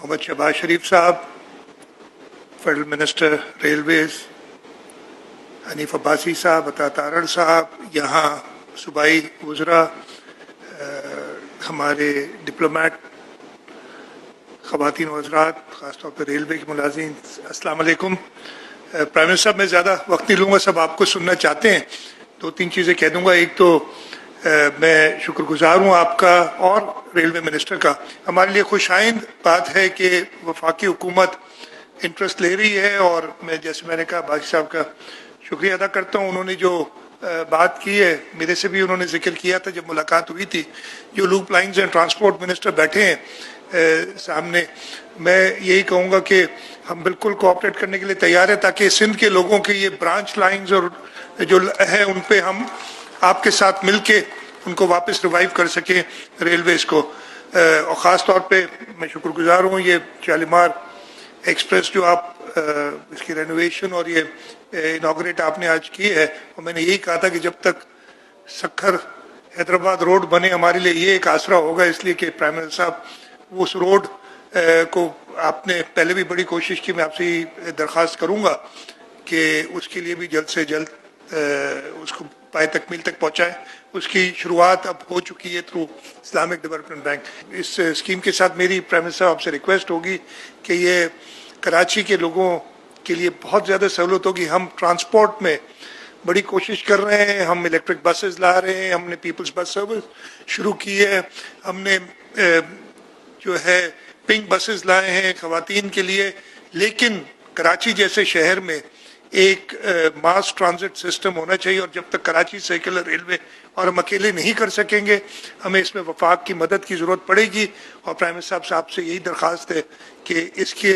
मोहम्मद शहबाज शरीफ साहब, federal minister railways, Hanif Abbasi साहब, अता तारड़ साहब, यहाँ सूबाई वज़रा, हमारे डिप्लोमेट, ख़वातीन वज़रात, ख़ासतौर पर रेलवे के मुलाज़िम, अस्सलाम वालेकुम। प्राइम मिनिस्टर साहब, मैं ज़्यादा वक्त नहीं लूँगा, सब आपको सुनना चाहते हैं। दो तीन चीज़ें कह दूँगा। एक तो मैं शुक्रगुजार हूँ आपका और रेलवे मिनिस्टर का। हमारे लिए खुशाइंद बात है कि वफाकी हुकूमत इंटरेस्ट ले रही है, और मैंने कहा बाजी साहब का शुक्रिया अदा करता हूँ। उन्होंने जो बात की है, मेरे से भी उन्होंने जिक्र किया था जब मुलाकात हुई थी। जो loop lines and transport minister बैठे हैं सामने, मैं यही कहूँगा कि हम बिल्कुल कोऑपरेट करने के लिए तैयार हैं, ताकि सिंध के लोगों के ये ब्रांच लाइंस और जो है उन पे हम आपके साथ मिलके उनको वापस रिवाइव कर सकें रेलवेज को। और ख़ास तौर पे मैं शुक्रगुजार हूँ, ये शालीमार एक्सप्रेस जो आप इसकी रेनोवेशन और ये इनॉग्रेट आपने आज की है, और मैंने यही कहा था कि जब तक सक्खर हैदराबाद रोड बने हमारे लिए ये एक आसरा होगा, इसलिए कि प्राइम मिनिस्टर साहब उस रोड को आपने पहले भी बड़ी कोशिश की। मैं आपसे ही दरख्वास्त करूँगा कि उसके लिए भी जल्द से जल्द उसको पाए तकमील तक पहुँचाएँ। उसकी शुरुआत अब हो चुकी है थ्रू इस्लामिक डेवलपमेंट बैंक। इस स्कीम के साथ मेरी प्राइम मिनिस्टर साहब आपसे रिक्वेस्ट होगी कि ये कराची के लोगों के लिए बहुत ज़्यादा सहूलत होगी। हम ट्रांसपोर्ट में बड़ी कोशिश कर रहे हैं, हम इलेक्ट्रिक बसेस ला रहे हैं, हमने पीपल्स बस सर्विस शुरू की है, हमने जो है पिंक बसेस लाए हैं ख़वातीन के लिए। लेकिन कराची जैसे शहर में एक मास ट्रांजिट सिस्टम होना चाहिए, और जब तक कराची सर्कुलर रेलवे और हम अकेले नहीं कर सकेंगे, हमें इसमें वफाक की मदद की ज़रूरत पड़ेगी। और प्राइम मिनिस्टर साहब से यही दरख्वास्त है कि इसके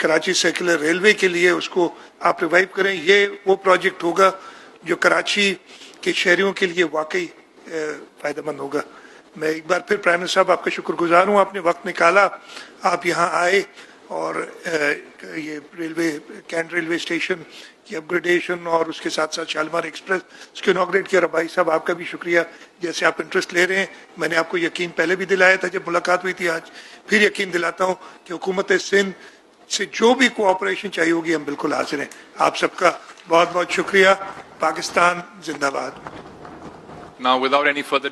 कराची सर्कुलर रेलवे के लिए उसको आप रिवाइव करें। ये वो प्रोजेक्ट होगा जो कराची के शहरियों के लिए वाकई फ़ायदेमंद होगा। मैं एक बार फिर प्राइम मिनिस्टर साहब आपका शुक्रगुजार हूँ, आपने वक्त निकाला, आप यहाँ आए, और ये रेलवे कैंट रेलवे स्टेशन की अपग्रेडेशन और उसके साथ साथ शालीमार एक्सप्रेस उसको इनॉग्रेट किया। भाई साहब आपका भी शुक्रिया, जैसे आप इंटरेस्ट ले रहे हैं। मैंने आपको यकीन पहले भी दिलाया था जब मुलाकात हुई थी, आज फिर यकीन दिलाता हूँ कि हुकूमत सिंध से जो भी कोऑपरेशन चाहिए होगी हम बिल्कुल हाजिर हैं। आप सबका बहुत बहुत शुक्रिया। पाकिस्तान जिंदाबाद। Now, without any further